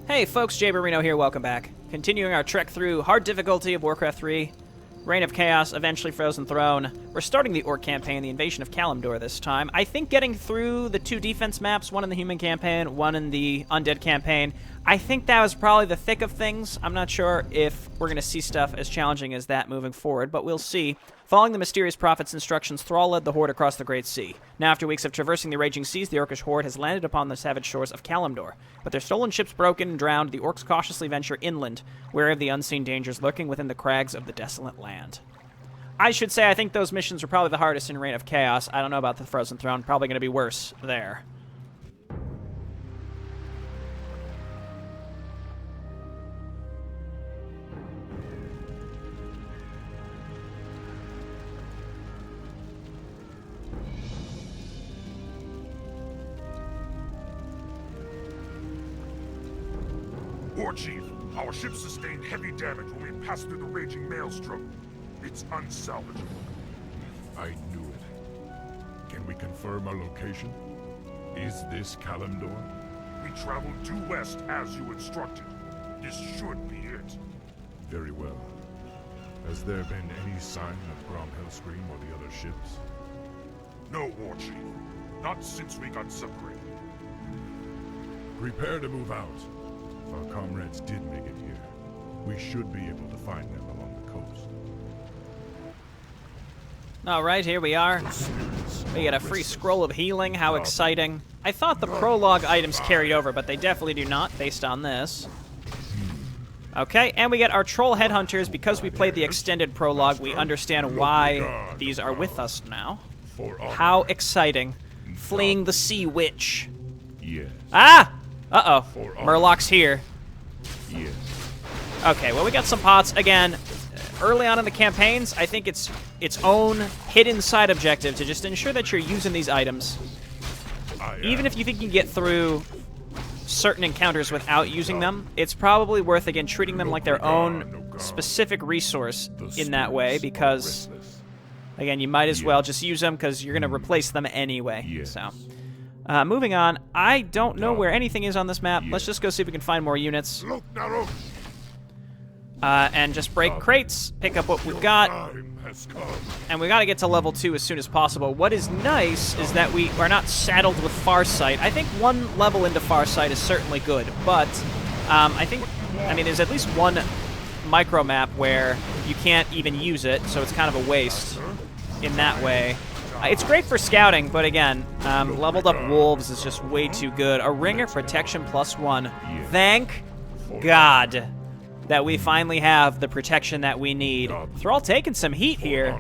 Hey folks, JayborinoPlays here, welcome back. Continuing our trek through hard difficulty of Warcraft 3, Reign of Chaos, eventually Frozen Throne. We're starting the Orc campaign, the invasion of Kalimdor this time. I think getting through the two defense maps, one in the human campaign, one in the undead campaign, I think that was probably the thick of things. I'm not sure if we're going to see stuff as challenging as that moving forward, but we'll see. Following the mysterious prophet's instructions, Thrall led the Horde across the Great Sea. Now, after weeks of traversing the raging seas, the Orcish Horde has landed upon the savage shores of Kalimdor. With their stolen ships broken and drowned, the Orcs cautiously venture inland, wary of the unseen dangers lurking within the crags of the desolate land. I should say I think those missions were probably the hardest in Reign of Chaos. I don't know about the Frozen Throne. Probably going to be worse there. War Chief, our ship sustained heavy damage when we passed through the raging maelstrom. It's unsalvageable. I knew it. Can we confirm our location? Is this Kalimdor? We traveled due west as you instructed. This should be it. Very well. Has there been any sign of Grom Hellscream or the other ships? No, War Chief. Not since we got separated. Prepare to move out. If our comrades did make it here, we should be able to find them along the coast. Alright, here we are. We get a free scroll of healing, how exciting. I thought the prologue items carried over, but they definitely do not, based on this. Okay, and we get our troll headhunters. Because we played the extended prologue, we understand why these are with us now. How exciting. Fleeing the sea witch. Yes. Ah! Uh-oh. Murloc's here. Yes. Okay, well, we got some pots. Again, early on in the campaigns, I think it's its own hidden side objective to just ensure that you're using these items. Even if you think you can get through certain encounters without using them, it's probably worth, again, treating them like their own specific resource in that way, because, again, you might as well just use them because you're going to replace them anyway. So, moving on. I don't know where anything is on this map. Let's just go see if we can find more units. And just break crates, pick up what we've got, and we got to get to level 2 as soon as possible. What is nice is that we are not saddled with Farsight. I think one level into Farsight is certainly good, but I mean, there's at least one micro map where you can't even use it, so it's kind of a waste in that way. It's great for scouting, but again, leveled up wolves is just way too good. A ringer protection +1. Thank God that we finally have the protection that we need. Thrall taking some heat here.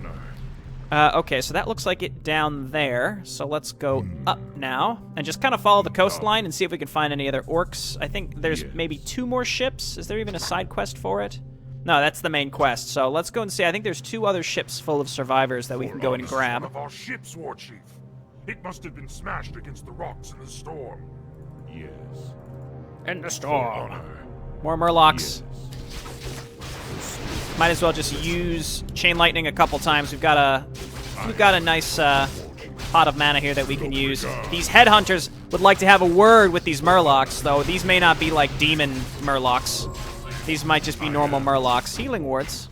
Okay, so that looks like it down there. So let's go up now and just kind of follow the coastline and see if we can find any other orcs. I think there's maybe 2 more ships. Is there even a side quest for it? No, that's the main quest. So let's go and see. I think there's 2 other ships full of survivors that we can go and grab. One of our ships, War Chief. It must have been smashed against the rocks in the storm. Yes. In the storm. More Murlocs. Might as well just use Chain Lightning a couple times. We've got a nice pot of mana here that we can use. These headhunters would like to have a word with these Murlocs, though. These may not be like demon Murlocs. These might just be normal Murlocs. Healing wards.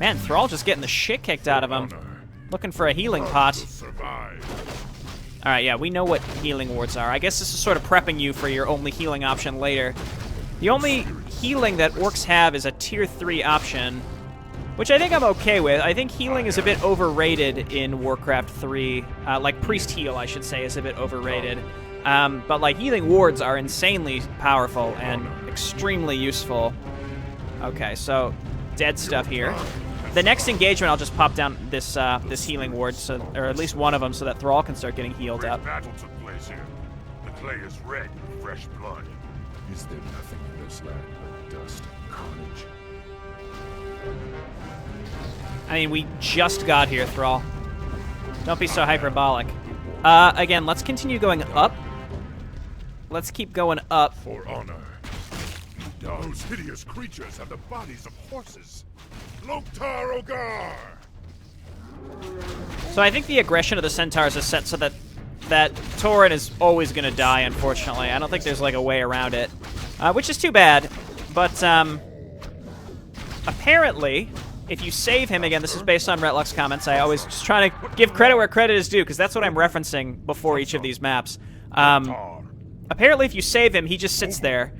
Man, Thrall just getting the shit kicked out of him. Looking for a healing pot. Alright, yeah, we know what healing wards are. I guess this is sort of prepping you for your only healing option later. The only healing that orcs have is a tier 3 option, which I think I'm okay with. I think healing is a bit overrated in Warcraft 3. Like priest heal, I should say, is a bit overrated. But like healing wards are insanely powerful and extremely useful. Okay, so dead stuff here. The next engagement, I'll just pop down this this healing ward, or at least one of them, so that Thrall can start getting healed up. Battle took place here. The clay is red with fresh blood. Is there nothing in this land but dust and carnage? I mean, we just got here, Thrall. Don't be so hyperbolic. Again, let's continue going up. Let's keep going up. For honor. Those hideous creatures have the bodies of horses. Loktar Ogar! So I think the aggression of the Centaurs is set so that that Tauren is always going to die, unfortunately. I don't think there's, like, a way around it. Which is too bad. But, apparently, if you save him, again, this is based on Retlux comments. I always just try to give credit where credit is due, because that's what I'm referencing before each of these maps. Apparently, if you save him, he just sits there.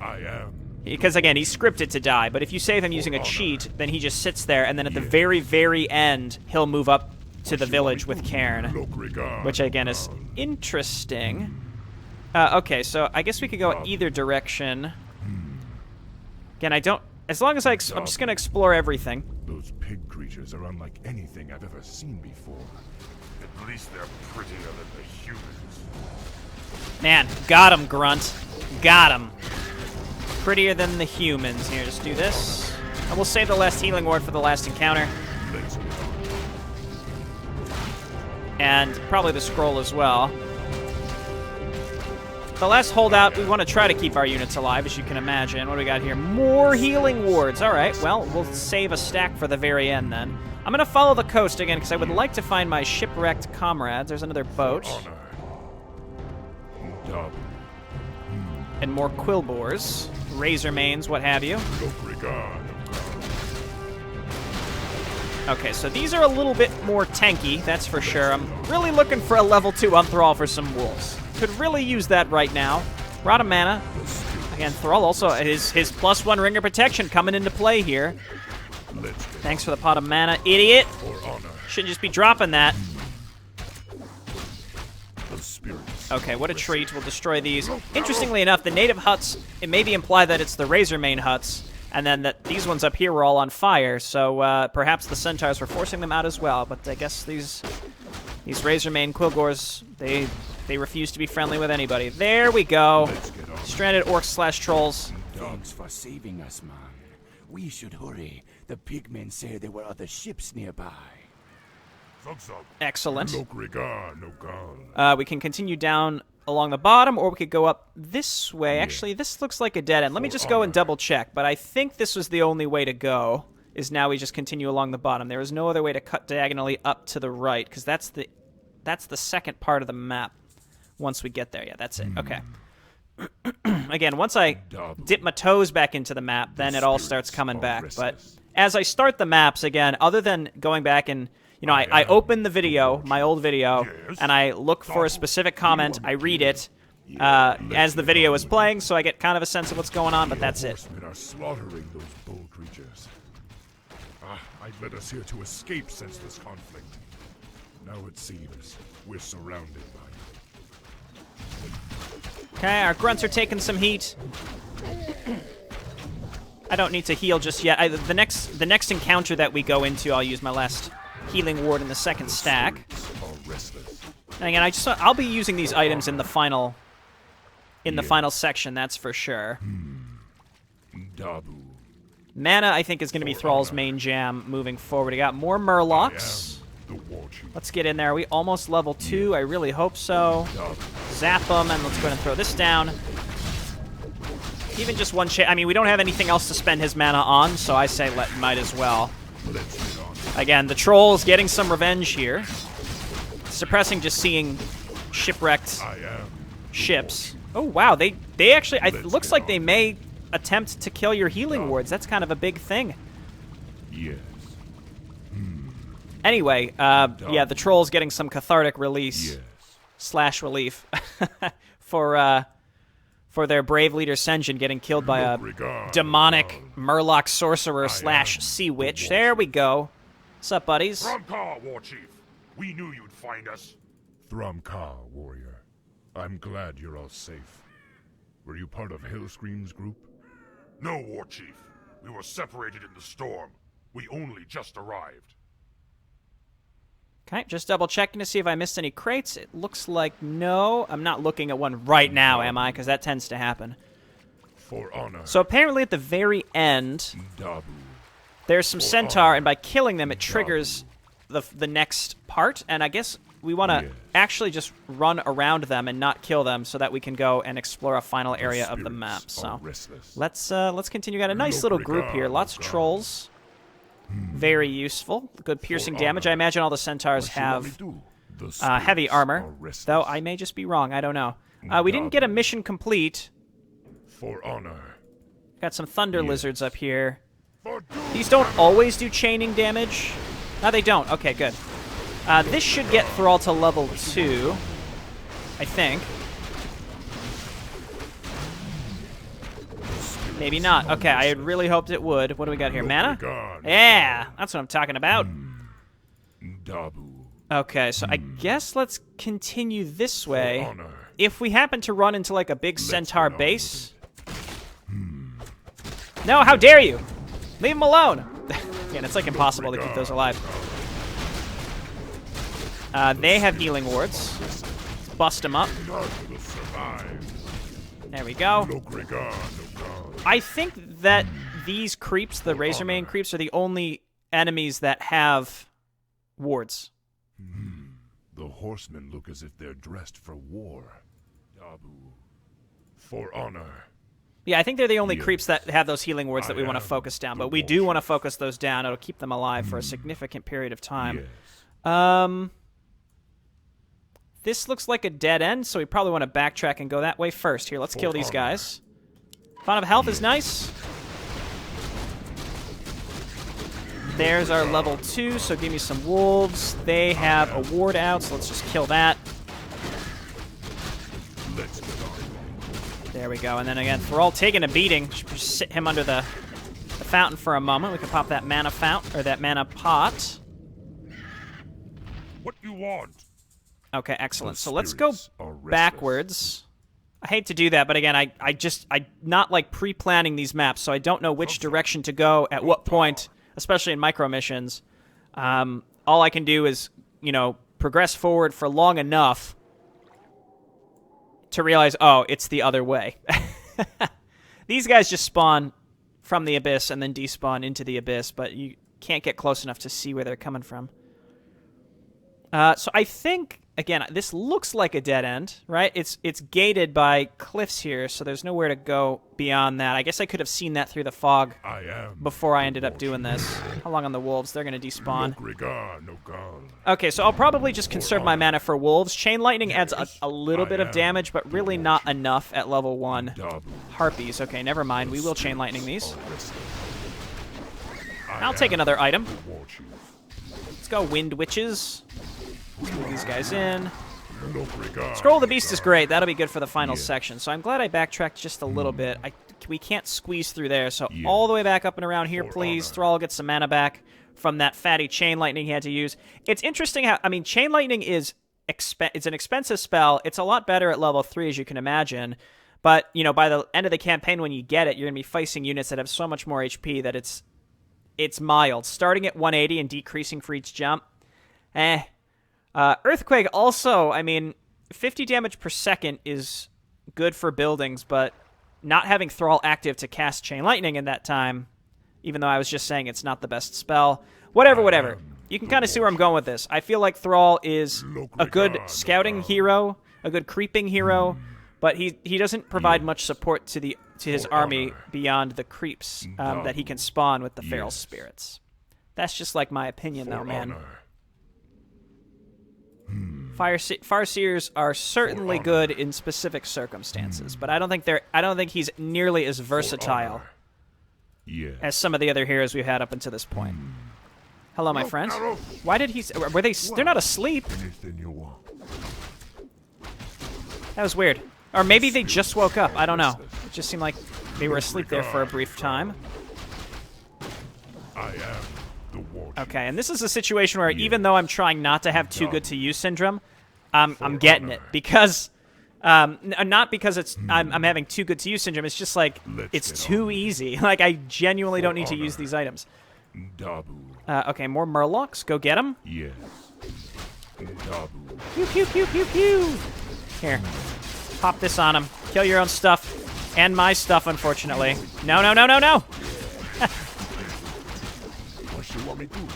Because, again, he's scripted to die. But if you save him using a cheat, then he just sits there, and then at the very, very end, he'll move up to the village with Cairn. Which, again, is interesting. Okay, so I guess we could go either direction. Again, I don't... As long as I'm just going to explore everything. Those pig creatures are unlike anything I've ever seen before. At least they're prettier than the humans. Man, got him, Grunt. Got him. Prettier than the humans. Here, just do this. And we'll save the last healing ward for the last encounter. And probably the scroll as well. The last holdout, we want to try to keep our units alive, as you can imagine. What do we got here? More healing wards. All right, well, we'll save a stack for the very end, then. I'm going to follow the coast again, because I would like to find my shipwrecked comrades. There's another boat. And more quillboars. Razor mains, what have you. Okay, so these are a little bit more tanky, that's for sure. I'm really looking for a level 2 Unthrall for some wolves. Could really use that right now. Rod of Mana. Again, Thrall also, his +1 Ring of Protection coming into play here. Thanks for the pot of mana, idiot. Shouldn't just be dropping that. Okay, what a treat. We'll destroy these. Interestingly enough, the native huts, it may be implied that it's the Razormane huts, and then that these ones up here were all on fire, so perhaps the Centaurs were forcing them out as well, but I guess these Razormane Quillgors, they refuse to be friendly with anybody. There we go. Stranded orcs/trolls. Thanks for saving us, man. We should hurry. The pigmen say there were other ships nearby. Excellent. No We can continue down along the bottom, or we could go up this way. Actually, this looks like a dead end. Let me just go and double check, but I think this was the only way to go, is now we just continue along the bottom. There is no other way to cut diagonally up to the right, because that's the second part of the map once we get there. Yeah, that's it. Okay. Again, once I dip my toes back into the map, then it all starts coming back. But as I start the maps, again, other than going back and... You know, I open the video, my old video, and I look for a specific comment. I read it as the video is playing, so I get kind of a sense of what's going on, but that's it. Are slaughtering those bull creatures. I'd led us here to escape since this conflict. Now it seems we're surrounded by it. Okay, our grunts are taking some heat. I don't need to heal just yet. The next encounter that we go into, I'll use my last healing ward in the second stack. And again, I'll be using these items in the final section, that's for sure. Mana, I think, is going to be Thrall's main jam moving forward. We got more Murlocs. Let's get in there. Are we almost level 2? I really hope so. Zap them, and let's go ahead and throw this down. Even just one I mean, we don't have anything else to spend his mana on, so I say might as well. Again, the trolls getting some revenge here. Suppressing just seeing shipwrecked ships. Oh, wow. They actually... It looks like they may attempt to kill your healing wards. That's kind of a big thing. Yes. Anyway, yeah, the trolls getting some cathartic release. Yes. / relief. For their brave leader Sen'jin getting killed by a demonic Murloc sorcerer / sea witch. There we go. What's up, buddies? Thrumkar, War Chief. We knew you'd find us. Thrumkar, warrior. I'm glad you're all safe. Were you part of Hellscream's group? No, War Chief. We were separated in the storm. We only just arrived. Okay, just double checking to see if I missed any crates. It looks like no. I'm not looking at one right now, am I? Because that tends to happen. For honor. So apparently at the very end, there's some Centaur, and by killing them, it triggers the next part. And I guess we want to actually just run around them and not kill them so that we can go and explore a final area of the map. So let's continue. Got a nice little group here. Lots of trolls. Very useful. Good piercing damage. I imagine all the Centaurs have heavy spirits armor, are restless. though I may just be wrong. I don't know. We didn't get a mission complete. For honor. Got some thunder lizards up here. For These don't always do chaining damage. No, they don't. Okay, good. This should get Thrall to level 2, I think. Maybe not. Okay, I had really hoped it would. What do we got here? Mana? Yeah, that's what I'm talking about. Dabu. Okay, so I guess let's continue this way. honor. If we happen to run into, like, a big Centaur get on base... No, how dare you! Leave them alone! Again, it's, like, impossible to keep those alive. They have healing wards. Let's bust them up. None will survive. There we go. No Gregar, no God. I think that these creeps, the Razormane creeps, are the only enemies that have wards. The horsemen look as if they're dressed for war. Dabu. For honor. Yeah, I think they're the only Yes. creeps that have those healing wards that we want to am focus down, the but we do want to Warchief. focus those down. It'll keep them alive for a significant period of time. Yes. This looks like a dead end, so we probably want to backtrack and go that way first. Here, let's kill these honor. guys. Font of Health is nice. There's our level 2, so give me some wolves. They have a ward out, so let's just kill that. Let's get on. There we go. And then again, Thrall taking a beating. Should just sit him under the fountain for a moment. We can pop that mana fountain, or that mana pot. What you want? Okay, excellent. The So let's go spirits are restless. backwards. I hate to do that, but again, I not like pre-planning these maps, so I don't know which direction to go at what point, especially in micro missions. All I can do is, progress forward for long enough to realize, oh, it's the other way. These guys just spawn from the abyss and then despawn into the abyss, but you can't get close enough to see where they're coming from. So I think, again, this looks like a dead end, right? It's gated by cliffs here, so there's nowhere to go beyond that. I guess I could have seen that through the fog I am. before I ended up doing this. How long on the wolves? They're going to No despawn. Gregar, no God. Okay, so I'll probably just conserve my mana for wolves. Chain Lightning adds a little bit of damage, but really not enough at level 1. Dabu. Harpies. Okay, never mind. We will Chain Lightning these. Are restless. I'll take another item. Warchief. Let's go Wind Witches. Let's move these guys in. No Gregar. Scroll of the Beast is great. That'll be good for the final section. So I'm glad I backtracked just a little bit. We can't squeeze through there. So all the way back up and around here, please. honor. Thrall gets some mana back from that fatty Chain Lightning he had to use. It's interesting how, Chain Lightning is it's an expensive spell. It's a lot better at level 3, as you can imagine. But, by the end of the campaign, when you get it, you're going to be facing units that have so much more HP that it's mild. Starting at 180 and decreasing for each jump, Earthquake also, 50 damage per second is good for buildings, but not having Thrall active to cast Chain Lightning in that time, even though I was just saying it's not the best spell. Whatever. You can kind of see where I'm going with this. I feel like Thrall is a good scouting hero, a good creeping hero, but he doesn't provide much support to his army beyond the creeps that he can spawn with the feral spirits. That's just like my opinion, though, man. Farseers are certainly good in specific circumstances, but I don't think he's nearly as versatile as some of the other heroes we've had up until this point. Hello, my friends. Why did he? Were they? They're not asleep. Anything you want. That was weird. Or maybe they just woke up. I don't know. It just seemed like they were asleep there for a brief time. I am the Warchief. Okay, and this is a situation where even though I'm trying not to have too good to use syndrome, I'm getting it because not because I'm having too good to use syndrome. It's just like it's too easy. Like I genuinely don't need to use these items. Dabu. Okay, more Murlocs. Go get them. Yes. Dabu. Pew pew pew pew pew. Here, pop this on him. Kill your own stuff and my stuff. Unfortunately, no. What you want me to do?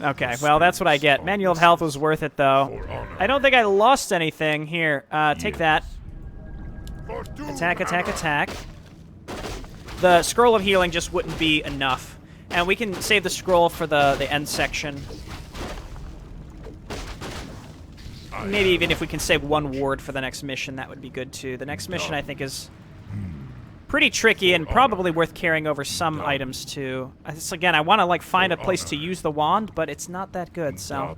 Okay, well, that's what I get. Manual of Health was worth it, though. I don't think I lost anything. Here, take that. Attack. The Scroll of Healing just wouldn't be enough. And we can save the scroll for the end section. maybe even if we can save one ward for the next mission, that would be good too. The next mission, I think, is pretty tricky and probably worth carrying over some items too. Again, I want to like find a place to use the wand, but it's not that good, so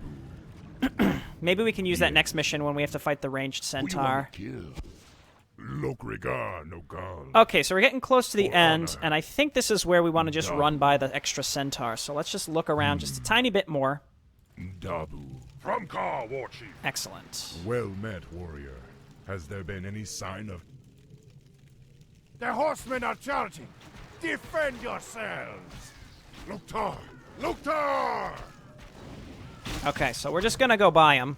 maybe we can use that next mission when we have to fight the ranged centaur. Okay, so we're getting close to the end, and I think this is where we want to just run by the extra centaur. So let's just look around just a tiny bit more. From Ka, War Chief. Excellent. Well met, warrior. Has there been any sign of... The horsemen are charging. Defend yourselves. Loktar! Loktar! Okay, so we're just gonna go by him,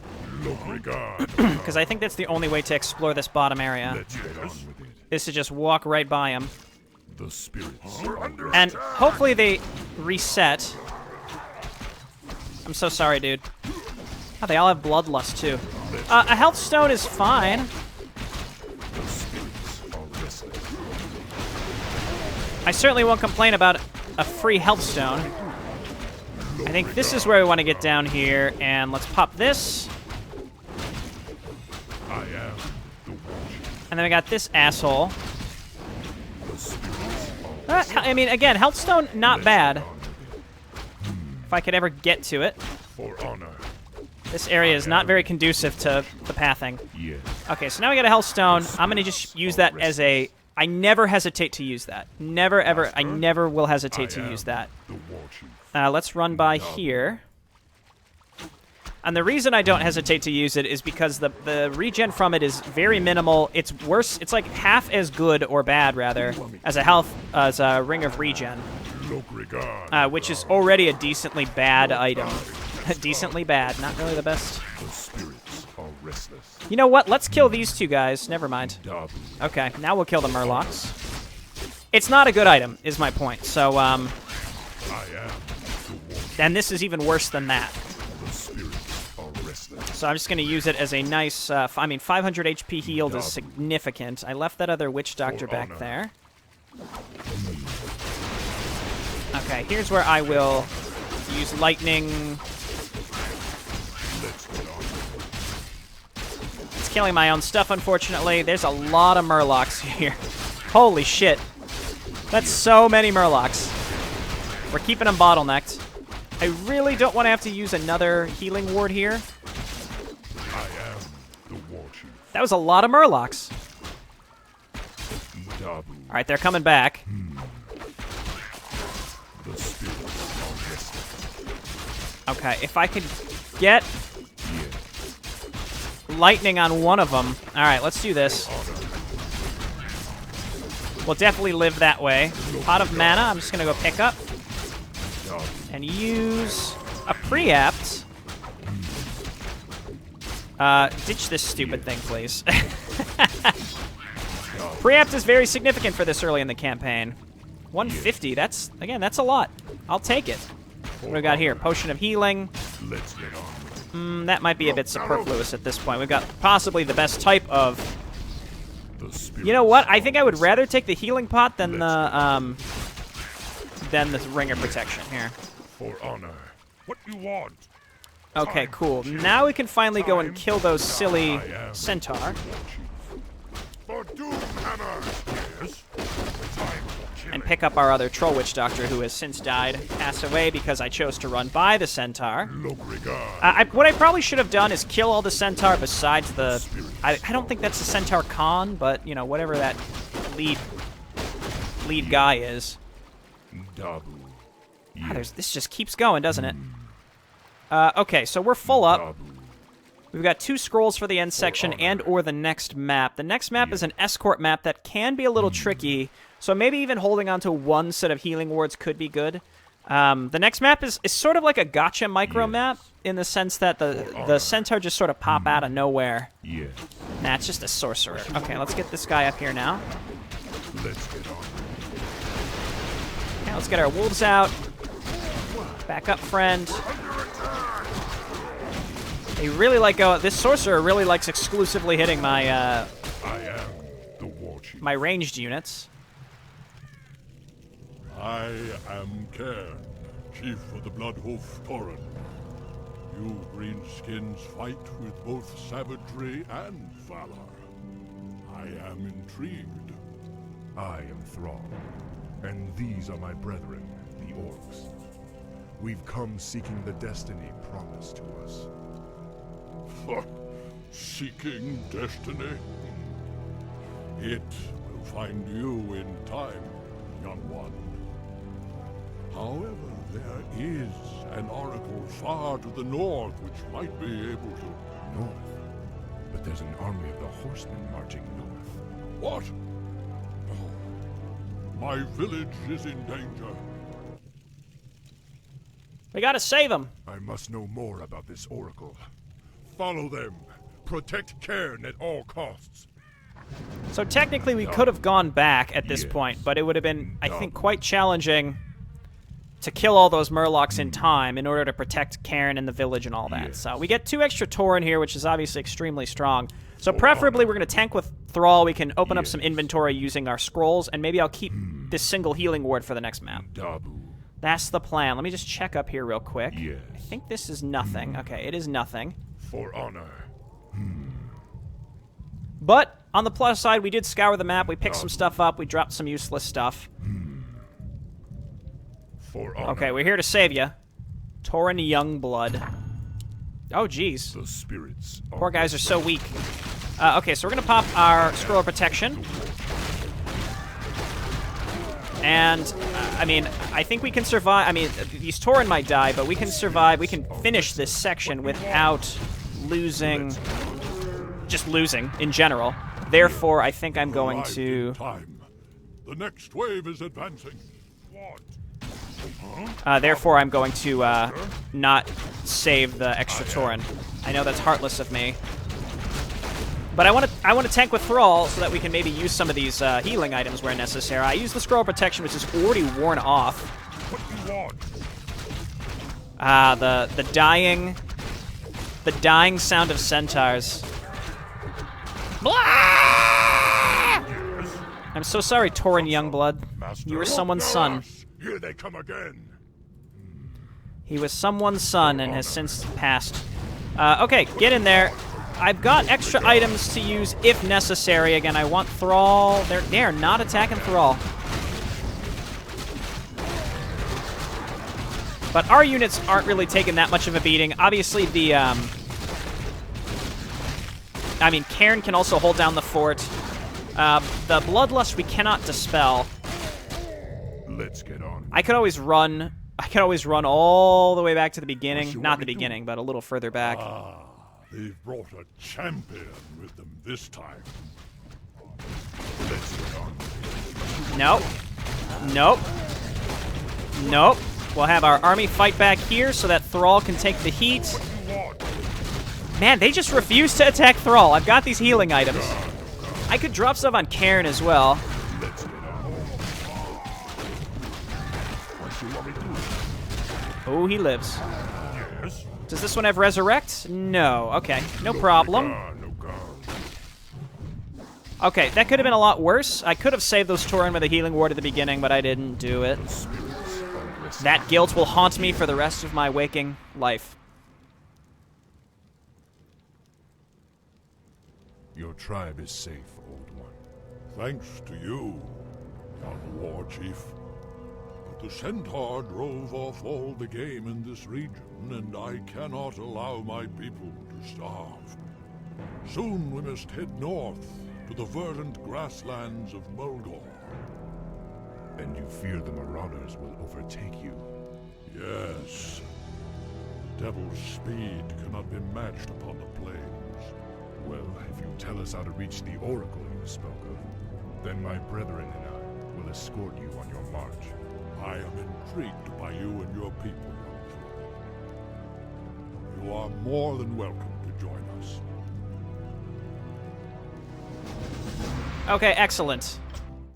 because I think that's the only way to explore this bottom area, Let's get on with it. is to just walk right by him. The spirits. And hopefully they reset. I'm so sorry, dude. Oh, they all have bloodlust, too. A health stone is fine. The spirits are restless. I certainly won't complain about a free health stone. I think this is where we want to get down here, and let's pop this. I am the watcher. And then we got this asshole. The spirits are I mean, again, health stone, not bad. If I could ever get to it. for honor. This area is not very conducive to the pathing. Yes. Okay, so now we got a health stone. I'm going to just use that as a... I never hesitate to use that. Never, ever. I never will hesitate to use that. The war chief. Let's run by here. And the reason I don't hesitate to use it is because the regen from it is very minimal. It's worse. It's like half as good, or bad, rather, as a ring of regen. Which is already a decently bad item. Decently bad. Not really the best. The spirits are restless. You know what? Let's kill these two guys. Never mind. Dabu. Okay, now we'll kill the Murlocs. It's not a good item, is my point. So, I am the war. and this is even worse than that. The spirits are restless. So I'm just going to use it as a nice, 500 HP healed is significant. I left that other Witch Doctor back there. Okay, here's where I will use lightning. Let's get on. It's killing my own stuff, unfortunately. There's a lot of Murlocs here. Holy shit. That's so many Murlocs. We're keeping them bottlenecked. I really don't want to have to use another healing ward here. I am the war chief. That was a lot of Murlocs. Dabu. All right, they're coming back. The spirits are restless. Okay, if I could get lightning on one of them. All right, let's do this. We'll definitely live that way. Pot of mana, I'm just going to go pick up. And use a preapt. Ditch this stupid thing, please. Preapt is very significant for this early in the campaign. 150, that's a lot. I'll take it. What do we got here? Potion of healing. Let's get on. That might be a bit superfluous at this point. We've got possibly the best type of... The spirits You know what? I think I would rather take the healing pot than the ring of protection here. for honor. What you want? Okay, cool. Now we can finally go and kill those silly centaur For Doomhammer. Yes. Time for killing. and pick up our other Troll Witch Doctor, who has since died, passed away because I chose to run by the centaur. What I probably should have done is kill all the centaur besides the... I don't think that's the centaur Khan, but, you know, whatever that lead guy is. Dabu. This just keeps going, doesn't it? Okay, so we're full up. Dabu. We've got 2 scrolls for the end section and or the next map. The next map is an escort map that can be a little tricky, so maybe even holding on to one set of healing wards could be good. The next map is sort of like a gotcha micro map in the sense that the centaur just sort of pop out of nowhere. Yes. Nah, it's just a sorcerer. Okay, let's get this guy up here now. Let's get on. Okay, let's get our wolves out. Back up, friend. They really like this sorcerer really likes exclusively hitting my I am the war chief. my ranged units. I am Cairn, chief of the Bloodhoof Tauren. You greenskins fight with both savagery and valor. I am intrigued. I am Thrall, and these are my brethren, the Orcs. We've come seeking the destiny promised to us. Seeking destiny? It will find you in time, young one. However, there is an oracle far to the north which might be able to... North? But there's an army of the horsemen marching north. What? Oh, my village is in danger. We gotta save him. I must know more about this oracle. Follow them. Protect Cairn at all costs. So technically we could have gone back at this point, but it would have been, I think, quite challenging to kill all those Murlocs in time in order to protect Cairn and the village and all that. So we get 2 extra Tauren here, which is obviously extremely strong. So preferably we're going to tank with Thrall. We can open up some inventory using our scrolls, and maybe I'll keep this single healing ward for the next map. That's the plan. Let me just check up here real quick. I think this is nothing. Okay, it is nothing. For honor. But on the plus side, we did scour the map. We picked some stuff up. We dropped some useless stuff. For honor. Okay, we're here to save you. Tauren Youngblood. Oh, jeez. The spirits. Poor guys are so weak. Okay, so we're going to pop our Scroll of Protection. And, I mean, I think we can survive. I mean, these Tauren might die, but we can survive. We can finish this section without losing... just losing, in general. Therefore, I think I'm going to... The next wave is advancing. Therefore, I'm going to not save the extra Tauren. I know that's heartless of me. But I want to tank with Thrall so that we can maybe use some of these healing items where necessary. I use the Scroll of Protection, which is already worn off. The dying sound of Centaurs. Blah! I'm so sorry, Tauren Youngblood. You were someone's son. Here they come again. He was someone's son and has since passed. Okay, get in there. I've got extra items to use if necessary. Again, I want Thrall. They are not attacking Thrall. But our units aren't really taking that much of a beating. Obviously, the... I mean, Cairn can also hold down the fort. The Bloodlust we cannot dispel. Let's get on. I could always run all the way back to the beginning. Not the beginning, but a little further back. They've brought a champion with them this time. Let's get on. Nope. Nope. Nope. We'll have our army fight back here so that Thrall can take the heat. Man, they just refuse to attack Thrall. I've got these healing items. I could drop stuff on Cairn as well. Let's get on. What you want me to do? Oh, he lives. Yes. Does this one have Resurrect? No. Okay, no problem. Okay, that could have been a lot worse. I could have saved those Tauren with a healing ward at the beginning, but I didn't do it. That guilt will haunt me for the rest of my waking life. Your tribe is safe, old one. Thanks to you, young war chief. But the Centaur drove off all the game in this region, and I cannot allow my people to starve. Soon we must head north to the verdant grasslands of Mulgore. And you fear the Marauders will overtake you? Yes. The Devil's speed cannot be matched upon the plains. Well, if you tell us how to reach the Oracle you spoke of, then my brethren and I will escort you on your march. I am intrigued by you and your people, young. You are more than welcome to join us. Okay, excellent.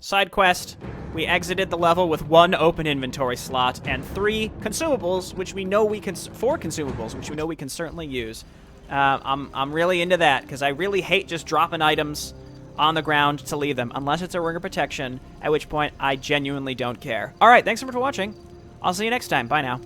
Side quest. We exited the level with 1 open inventory slot and 3 consumables, which we know we can... 4 consumables, which we know we can certainly use. I'm really into that, because I really hate just dropping items on the ground to leave them, unless it's a ring of protection, at which point I genuinely don't care. Alright, thanks so much for watching. I'll see you next time. Bye now.